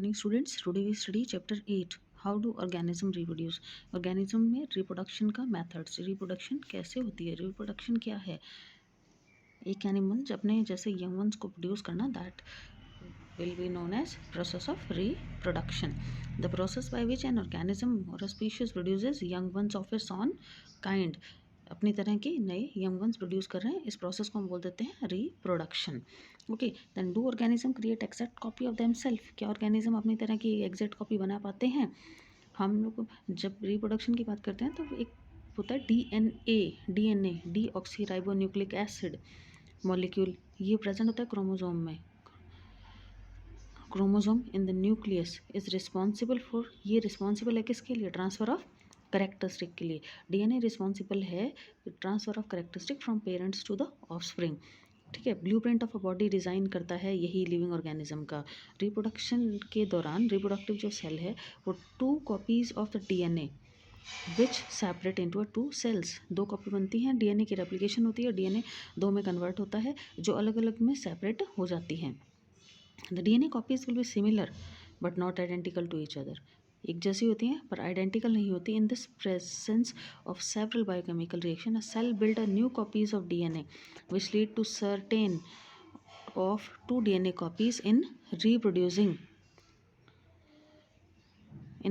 morning students. Today we study chapter 8, how do organism reproduce. organism में reproduction का methods, reproduction कैसे होती है, reproduction क्या है. एक एनिमल अपने जैसे young ones को प्रोड्यूस करना, that will be known as process of reproduction. The process by which an organism or a species produces young ones of its own kind, अपनी तरह के नए यंग वंस प्रोड्यूस कर रहे हैं, इस प्रोसेस को हम बोल देते हैं reproduction. Okay, then do organism create exact copy of themselves. क्या ऑर्गेनिज्म अपनी तरह की एग्जैक्ट कॉपी बना पाते हैं? हम लोग जब रिप्रोडक्शन की बात करते हैं तो एक होता है DNA deoxyribonucleic acid molecule. ये प्रेजेंट होता है क्रोमोजोम में. Chromosome in the nucleus is responsible for, ये रिस्पॉन्सिबल है किसके लिए? ट्रांसफर ऑफ करेक्टरिस्टिक के लिए. डीएनए रिस्पॉन्सिबल है transfer of characteristic from parents to the offspring. ठीक है, blueprint of a body design करता है यही लिविंग ऑर्गेनिज्म का. रिप्रोडक्शन के दौरान रिप्रोडक्टिव जो सेल है वो 2 copies of the DNA which separate into 2 cells. 2 copy बनती हैं, डीएनए की रेप्लिकेशन होती है, डीएनए 2 में कन्वर्ट होता है, जो अलग अलग में सेपरेट हो जाती हैं. The DNA copies will be similar but not identical to each other. एक जैसी होती हैं पर आइडेंटिकल नहीं होती. In this presence of several biochemical reaction a cell build a new copies of DNA which lead to certain of 2 DNA copies in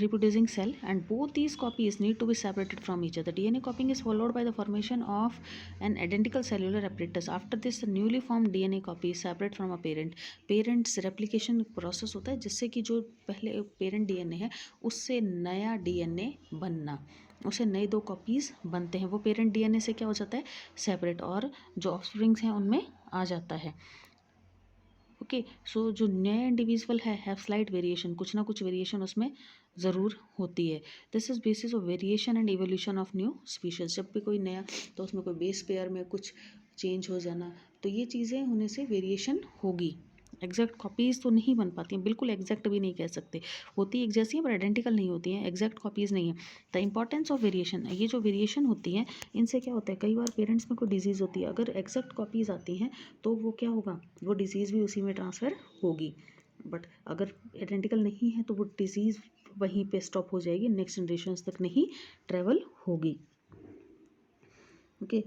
reproducing cell, and both these copies need to be separated from each other. DNA copying is followed by the formation of an identical cellular apparatus. After this, the newly formed DNA copy is separate from a parent. Parents replication process होता है जिससे कि जो पहले parent DNA है उससे नया DNA बनना, उसे नए 2 कॉपीज़ बनते हैं. वो पेरेंट डीएनए से क्या हो जाता है? सेपरेट, और जो ऑफस्प्रिंग्स हैं उनमें आ जाता है. ओके, सो जो नया इंडिविजुअल है हैव स्लाइट वेरिएशन, कुछ ना कुछ वेरिएशन उसमें ज़रूर होती है. This is basis of variation and evolution of new species. जब भी कोई नया तो उसमें कोई बेस पेयर में कुछ चेंज हो जाना, तो ये चीज़ें होने से वेरिएशन होगी. एग्जैक्ट कॉपीज़ तो नहीं बन पाती हैं, बिल्कुल एग्जैक्ट भी नहीं कह सकते. होती एक जैसी हैं पर आइडेंटिकल नहीं होती हैं, एग्जैक्ट कॉपीज़ नहीं है. द इंपॉर्टेंस ऑफ वेरिएशन, ये जो वेरिएशन होती हैं इनसे क्या होता है, कई बार पेरेंट्स में कोई डिजीज़ होती है, अगर एग्जैक्ट कॉपीज़ आती हैं तो वो क्या होगा, वो डिजीज़ भी उसी में ट्रांसफ़र होगी. बट अगर आइडेंटिकल नहीं है तो वो डिजीज़ वहीं पे स्टॉप हो जाएगी, नेक्स्ट जनरेशन्स तक नहीं ट्रेवल होगी. ओके,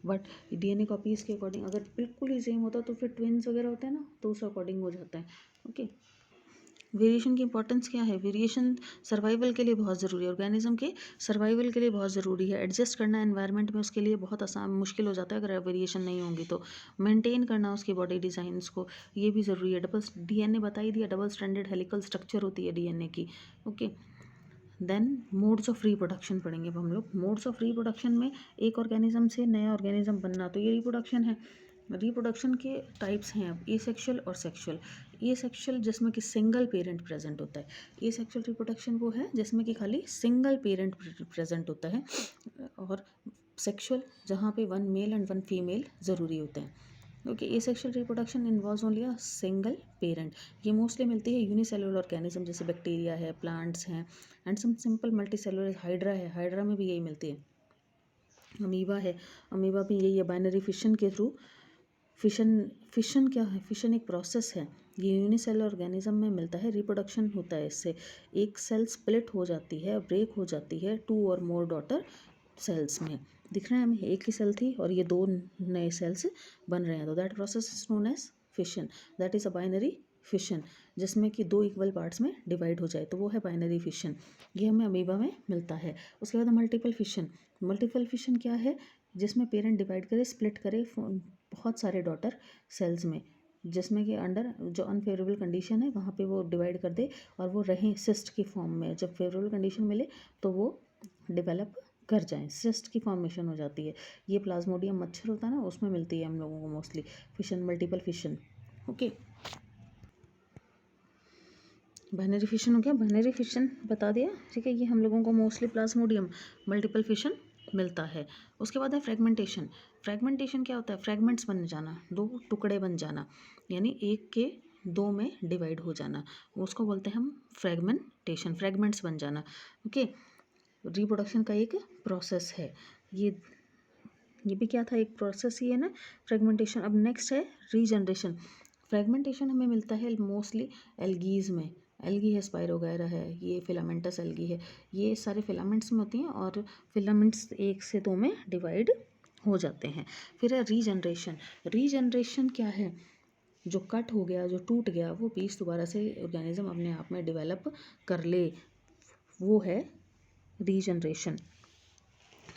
बट डीएनए कॉपीज़ के अकॉर्डिंग अगर बिल्कुल ही सेम होता तो फिर ट्विन्स वगैरह होते हैं ना, तो उस अकॉर्डिंग हो जाता है. ओके, वेरिएशन की इंपॉर्टेंस क्या है? वेरिएशन सर्वाइवल के लिए बहुत ज़रूरी है, ऑर्गेनिज्म के सर्वाइवल के लिए बहुत ज़रूरी है. एडजस्ट करना एनवायरनमेंट में उसके लिए बहुत आसान मुश्किल हो जाता है अगर वेरिएशन नहीं होंगी तो. मेंटेन करना उसकी बॉडी डिज़ाइंस को, ये भी ज़रूरी है. डबल डीएनए बता ही दिया, डबल स्ट्रैंडेड हेलिकल स्ट्रक्चर होती है डीएनए की. Okay, then modes of reproduction पढ़ेंगे अब हम लोग. मोड्स ऑफ रिप्रोडक्शन में एक ऑर्गेनिज्म से नया ऑर्गेनिज्म बनना, तो ये रिप्रोडक्शन है. रिप्रोडक्शन के टाइप्स हैं अब एसेक्सुअल और सेक्सुअल. एसेक्सुअल जिसमें कि सिंगल पेरेंट प्रेजेंट होता है. एसेक्सुअल रिप्रोडक्शन वो है जिसमें कि खाली सिंगल पेरेंट प्रेजेंट होता है, और सेक्सुअल जहाँ पे 1 मेल एंड 1 फीमेल ज़रूरी होते हैं. Okay, asexual reproduction involves only a single parent. ये मोस्टली मिलती है यूनिसेलुलर ऑर्गेनिज्म जैसे बैक्टीरिया है, प्लांट्स हैं, and some simple multicellular. Hydra है, हाइड्रा में भी यही मिलती है. अमीबा है, अमीबा भी यही है. बाइनरी फिशन के थ्रू, फिशन क्या है? फिशन एक प्रोसेस है, ये यूनिसेलुलर ऑर्गेनिज्म में मिलता है. रिप्रोडक्शन होता है इससे, एक सेल स्प्लिट हो जाती है, ब्रेक हो जाती है 2 और मोर डॉटर सेल्स में. दिख रहा है हमें, एक ही सेल थी और ये 2 नए सेल्स बन रहे हैं, तो that process is known as fission. That is a binary fission, जिसमें कि 2 इक्वल पार्ट्स में डिवाइड हो जाए, तो वो है बाइनरी फिशन. ये हमें अमीबा में मिलता है. उसके बाद मल्टीपल फिशन. मल्टीपल फिशन क्या है? जिसमें पेरेंट डिवाइड करे, स्प्लिट करे बहुत सारे डॉटर सेल्स में, जिसमें कि अंडर जो अनफेवरेबल कंडीशन है वहाँ पे वो डिवाइड कर दे और वो रहें सिस्ट की फॉर्म में. जब फेवरेबल कंडीशन मिले तो वो डेवलप कर जाएं, सिस्ट की फॉर्मेशन हो जाती है. ये प्लाज्मोडियम मच्छर होता है ना, उसमें मिलती है हम लोगों को mostly fission, multiple fission. Okay, binary fission हो गया, बाइनरी फिशन बता दिया. ठीक है, ये हम लोगों को मोस्टली प्लाज्मोडियम मल्टीपल फिशन मिलता है. उसके बाद है फ्रेगमेंटेशन. फ्रेगमेंटेशन क्या होता है? फ्रेगमेंट्स बन जाना, 2 टुकड़े बन जाना, यानी एक के 2 में डिवाइड हो जाना, उसको बोलते हैं हम फ्रेगमेंटेशन, फ्रेगमेंट्स बन जाना. ओके, रिप्रोडक्शन का एक प्रोसेस है ये भी क्या था? एक प्रोसेस ही है ना, फ्रेगमेंटेशन. अब नेक्स्ट है रीजनरेशन. फ्रेगमेंटेशन हमें मिलता है मोस्टली एल्गीज में, एल्गी है, स्पाइरोगायरा है, ये फिलामेंटस एल्गी है, ये सारे फिलामेंट्स में होती हैं और फिलामेंट्स 1 से 2 में डिवाइड हो जाते हैं। फिर है रीजनरेशन। रीजनरेशन क्या है, जो कट हो गया, जो टूट गया, वो पीस दोबारा से ऑर्गेनिज्म अपने आप में डेवलप कर ले, वो है रीजनरेशन।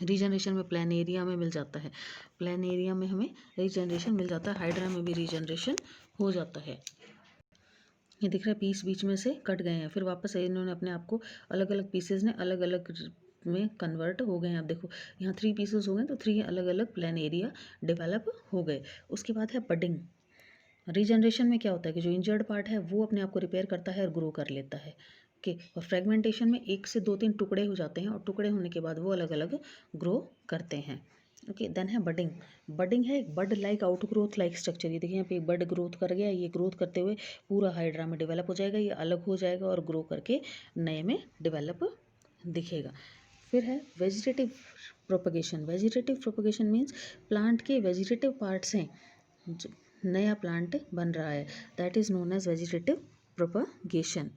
रीजनरेशन में प्लानेरिया में मिल जाता है, प्लानेरिया में हमें रीजनरेशन मिल जाता है, हाइड्रा में भी रीजनरेशन हो जाता है। ये दिख रहा है पीस बीच में से कट गए हैं, फिर वापस इन्होंने अपने आप को अलग अलग पीसेज ने अलग अलग में कन्वर्ट हो गए हैं। आप देखो यहाँ 3 पीसेस हो गए तो 3 अलग अलग प्लानेरिया डेवलप हो गए। उसके बाद है बडिंग। रीजनरेशन में क्या होता है कि जो इंजर्ड पार्ट है वो अपने आप को रिपेयर करता है और ग्रो कर लेता है। ओके, और फ्रेगमेंटेशन में 1 से 2-3 टुकड़े हो जाते हैं और टुकड़े होने के बाद वो अलग अलग ग्रो करते हैं। ओके, देन है बडिंग। बडिंग है एक bud like outgrowth like structure. ये देखिए यहाँ पे एक बड ग्रोथ कर गया, ये ग्रोथ करते हुए पूरा हाइड्रा में डेवलप हो जाएगा, ये अलग हो जाएगा और ग्रो करके नए में डेवलप दिखेगा। फिर है vegetative propagation. Vegetative propagation means plant के वेजिटेटिव पार्ट्स हैं, नया प्लांट बन रहा है, that is known as vegetative propagation.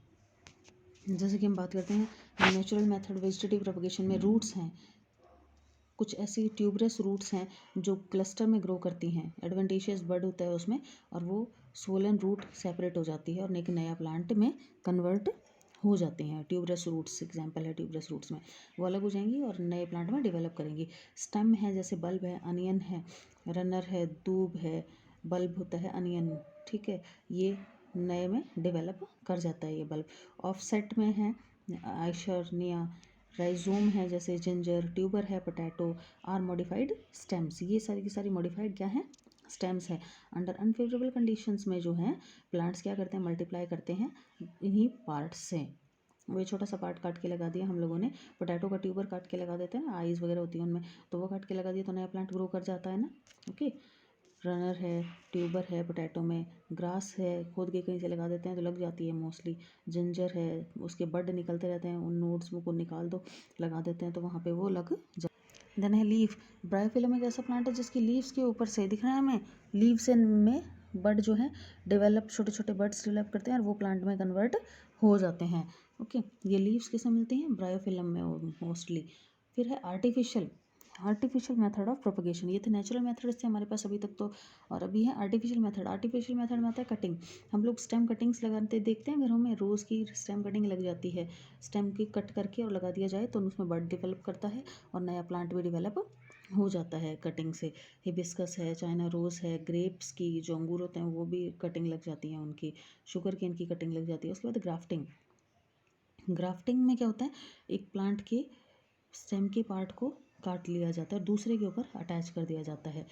जैसे कि हम बात करते हैं नेचुरल मेथड वेजिटेटिव प्रोपगेशन में रूट्स हैं, कुछ ऐसी ट्यूबरस रूट्स हैं जो क्लस्टर में ग्रो करती हैं, एडवेंटिशियस बड होता है उसमें और वो स्वोलन रूट सेपरेट हो जाती है और एक नया प्लांट में कन्वर्ट हो जाते हैं। ट्यूबरस रूट्स एग्जांपल है, ट्यूबरस रूट्स में वो अलग हो जाएंगी और नए प्लांट में डेवलप करेंगी। स्टेम है जैसे बल्ब है, अनियन है, रनर है, दूब है, बल्ब होता है अनियन, ठीक है, ये नए में डेवलप कर जाता है ये बल्ब। ऑफसेट में है आइशरनिया, राइजोम है जैसे जिंजर, ट्यूबर है पोटैटो, आर मॉडिफाइड स्टेम्स। ये सारी की सारी मॉडिफाइड क्या है, स्टेम्स है। अंडर अनफेवरेबल कंडीशंस में जो है प्लांट्स क्या करते हैं, मल्टीप्लाई करते हैं इन्हीं पार्ट्स से। वो छोटा सा पार्ट काट के लगा दिया हम लोगों ने, पोटैटो का ट्यूबर काट के लगा देते हैं ना, आईज वगैरह होती है उनमें, तो वो काट के लगा दिया तो नया प्लांट ग्रो कर जाता है ना। ओके, रनर है, ट्यूबर है पोटैटो में, ग्रास है खोद के कहीं से लगा देते हैं तो लग जाती है मोस्टली, जिंजर है उसके बड निकलते रहते हैं, उन नोड्स को निकाल दो, लगा देते हैं तो वहाँ पे वो लग जा। देन है लीफ। ब्रायोफिलम एक ऐसा प्लांट है जिसकी लीव्स के ऊपर से दिख रहा है हमें, लीव्स में बड जो है डेवलप, छोटे छोटे बड्स डेवलप करते हैं और वो प्लांट में कन्वर्ट हो जाते हैं। ओके, ये लीव्स किसमें मिलती हैं, ब्रायोफिलम में मोस्टली। फिर है आर्टिफिशियल मेथड ऑफ प्रोपगेशन। ये थे नेचुरल मेथड से हमारे पास अभी तक तो, और अभी है आर्टिफिशियल मेथड। आर्टिफिशियल मेथड में आता है कटिंग। हम लोग स्टेम कटिंग्स लगाते देखते हैं घरों में, रोज़ की स्टेम कटिंग लग जाती है, स्टेम की कट करके और लगा दिया जाए तो उसमें बड डेवलप करता है और नया प्लांट भी डेवलप हो जाता है कटिंग से। हिबिस्कस है, चाइना रोज़ है, ग्रेप्स की जो अंगूर होते हैं वो भी कटिंग लग जाती है उनकी, शुगर केन की कटिंग लग जाती है। उसके बाद ग्राफ्टिंग। ग्राफ्टिंग में क्या होता है, एक प्लांट के स्टेम के पार्ट को काट लिया जाता है और दूसरे के ऊपर अटैच कर दिया जाता है,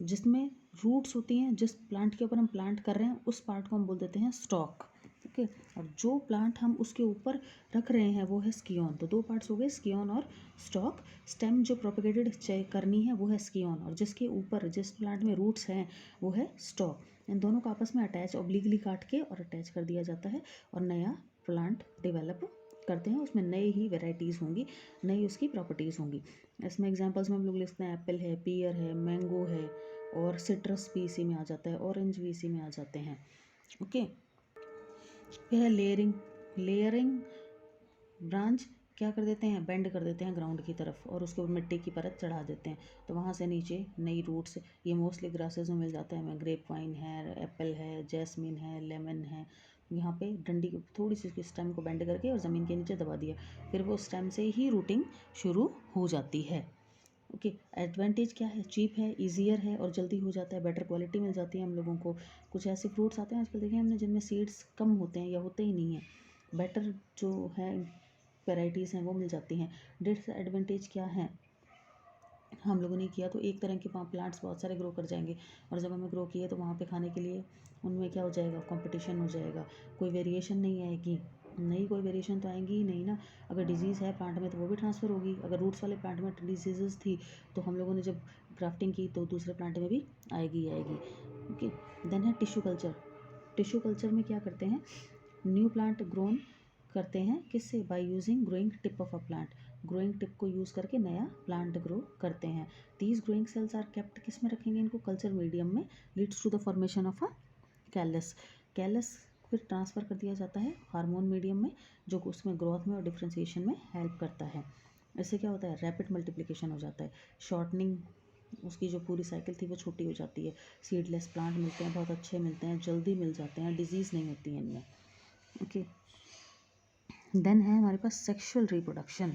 जिसमें रूट्स होती हैं, जिस प्लांट के ऊपर हम प्लांट कर रहे हैं उस पार्ट को हम बोल देते हैं स्टॉक। ओके, और जो प्लांट हम उसके ऊपर रख रहे हैं वो है स्कियोन। तो 2 पार्ट्स हो गए, स्कियोन और स्टॉक। स्टेम जो प्रोपेगेटेड करनी है वो है स्कियोन और जिसके ऊपर जिस प्लांट में रूट्स हैं वो है स्टॉक। इन दोनों को आपस में अटैच ऑब्लिकली काट के और अटैच कर दिया जाता है और नया प्लांट डेवलप करते हैं, उसमें नई ही वेराइटीज़ होंगी, नई उसकी प्रॉपर्टीज़ होंगी। इसमें एग्जांपल्स में हम लोग लिखते हैं एप्पल है, पियर है, मैंगो है और सिट्रस भी इसी में आ जाता है, ऑरेंज भी इसी में आ जाते हैं। ओके, फिर है लेयरिंग ब्रांच क्या कर देते हैं, बेंड कर देते हैं ग्राउंड की तरफ और उसके ऊपर मिट्टी की परत चढ़ा देते हैं तो वहाँ से नीचे नई रूट्स, ये मोस्टली ग्रासेस में मिल जाता है हमें, ग्रेप वाइन है, एप्पल है, जैस्मिन है, लेमन है। यहाँ पे डंडी थोड़ी सी स्टेम को बेंड करके और ज़मीन के नीचे दबा दिया, फिर वो स्टेम से ही रूटिंग शुरू हो जाती है। ओके, एडवांटेज क्या है, चीप है, ईजियर है और जल्दी हो जाता है, बेटर क्वालिटी मिल जाती है हम लोगों को। कुछ ऐसे फ्रूट्स आते हैं आजकल देखे हमने जिनमें सीड्स कम होते हैं या होते ही नहीं हैं, बेटर जो है वेराइटीज़ हैं वो मिल जाती हैं। डिसएडवांटेज क्या है, हम लोगों ने किया तो एक तरह के प्लांट्स बहुत सारे ग्रो कर जाएंगे और जब हमें ग्रो किए तो वहाँ पे खाने के लिए उनमें क्या हो जाएगा, कंपटीशन हो जाएगा, कोई वेरिएशन नहीं आएगी, नहीं कोई वेरिएशन तो आएंगी ही नहीं ना। अगर डिजीज़ है प्लांट में तो वो भी ट्रांसफ़र होगी, अगर रूट्स वाले प्लांट में डिजीज़ थी तो हम लोगों ने जब ग्राफ्टिंग की तो दूसरे प्लांट में भी आएगी। ओके, देन है टिश्यू कल्चर। टिश्यू कल्चर में क्या करते हैं, न्यू प्लांट ग्रोन करते हैं किससे, by using growing tip of a plant. Growing tip को यूज़ करके नया प्लांट ग्रो करते हैं। These growing cells are kept, किस में रखेंगे इनको, कल्चर मीडियम में, leads to the formation of a callus. Callus फिर ट्रांसफ़र कर दिया जाता है हार्मोन मीडियम में, जो उसमें ग्रोथ में और डिफ्रेंसिएशन में हेल्प करता है। इससे क्या होता है, रैपिड मल्टीप्लिकेशन हो जाता है, शॉर्टनिंग, उसकी जो पूरी साइकिल थी वो छोटी हो जाती है। सीडलेस प्लांट मिलते हैं, बहुत अच्छे मिलते हैं, जल्दी मिल जाते हैं, डिजीज़ नहीं होती है इनमें। ओके, देन है हमारे पास सेक्शुअल रिप्रोडक्शन,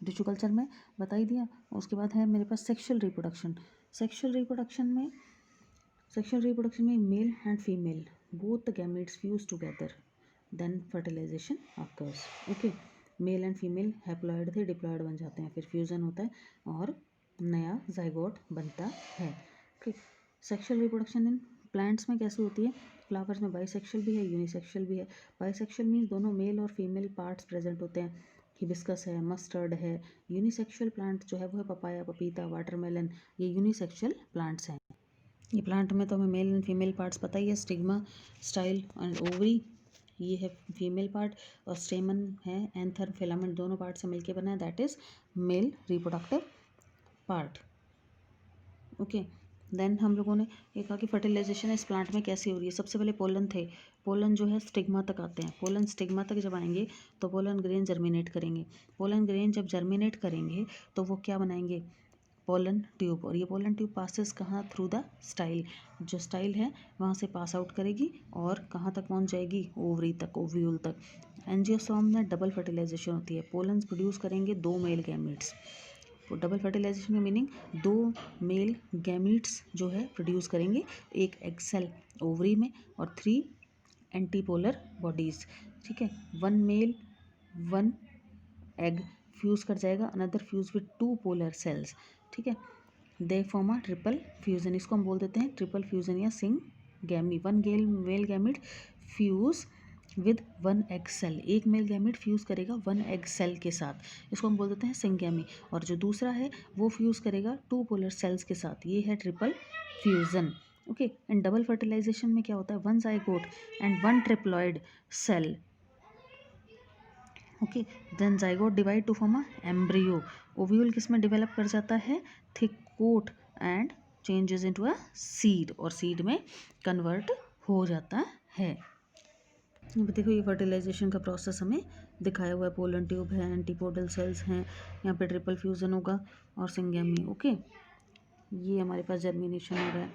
टिश्यू कल्चर में बता ही दिया। उसके बाद है मेरे पास सेक्शुअल रिप्रोडक्शन। सेक्शुअल रिप्रोडक्शन में male and female both the gametes fuse together, then fertilization occurs. Okay, male and female haploid थे, डिप्लॉइड बन जाते हैं, फिर फ्यूज़न होता है और नया जाइगोट बनता है। Okay, sexual reproduction in plants में कैसे होती है, फ्लावर्स में बाइसेक्शुअल भी है, यूनिसेक्शुअल भी है। बाइसेक्शुअल मीन्स दोनों मेल और फीमेल पार्ट्स प्रेजेंट होते हैं, हिबिस्कस है, मस्टर्ड है। यूनिसेक्शुअल प्लांट जो है वो है पपाया, पपीता, वाटरमेलन, ये यूनिसेक्शुअल प्लांट्स हैं। ये प्लांट में तो हमें मेल एंड फीमेल पार्ट्स पता ही है, स्टिग्मा, स्टाइल एंड ओवरी, ये है फीमेल पार्ट, और स्टेमन है, एंथर, फिलामेंट, दोनों पार्ट से मिलके बना है, that is male reproductive part. Okay, then हम लोगों ने ये कहा कि फर्टिलाइजेशन इस प्लांट में कैसे हो रही है। सबसे पहले पोलन थे, पोलन जो है स्टिग्मा तक आते हैं, पोलन स्टिग्मा तक जब आएंगे तो पोलन ग्रेन जर्मिनेट करेंगे। पोलन ग्रेन जब जर्मिनेट करेंगे तो वो क्या बनाएंगे, पोलन ट्यूब, और ये पोलन ट्यूब पासेस कहाँ, थ्रू द स्टाइल, जो स्टाइल है वहाँ से पास आउट करेगी और कहाँ तक पहुँच जाएगी, ओवरी तक, ओव्यूल तक। एंजियोस्पर्म में डबल फर्टिलाइजेशन होती है, पोलन्स प्रोड्यूस करेंगे 2 मेल गैमीट्स। डबल फर्टिलाइजेशन की मीनिंग 2 मेल गैमीट्स जो है प्रोड्यूस करेंगे, एक एग सेल ओवरी में और 3 एंटीपोलर बॉडीज़। ठीक है, 1 मेल 1 एग फ्यूज़ कर जाएगा, another fuse with 2 polar cells. ठीक है, they form a triple fusion, इसको हम बोल देते हैं ट्रिपल फ्यूज़न या syngamy. 1 male gamete fuse with 1 egg cell, एक मेल गैमिट फ्यूज़ करेगा 1 एग सेल के साथ, इसको हम बोल देते हैं सिंगैमी। और जो दूसरा है वो फ्यूज़ करेगा 2 पोलर सेल्स के साथ, ये है triple fusion. Okay, and double fertilization में क्या होता है, 1 zygote and 1 triploid cell. Okay, then zygote divide to form a embryo. Ovule किस में डेवलप कर जाता है, thick coat, and changes into a seed, और सीड में कन्वर्ट हो जाता है। देखो ये फर्टिलाइजेशन का प्रोसेस हमें दिखाया हुआ है, पोलन ट्यूब है, एंटीपोडल सेल्स हैं, यहाँ पे ट्रिपल फ्यूज़न होगा और सिंगैमी। ओके, ये हमारे पास जर्मिनेशन हो रहा है।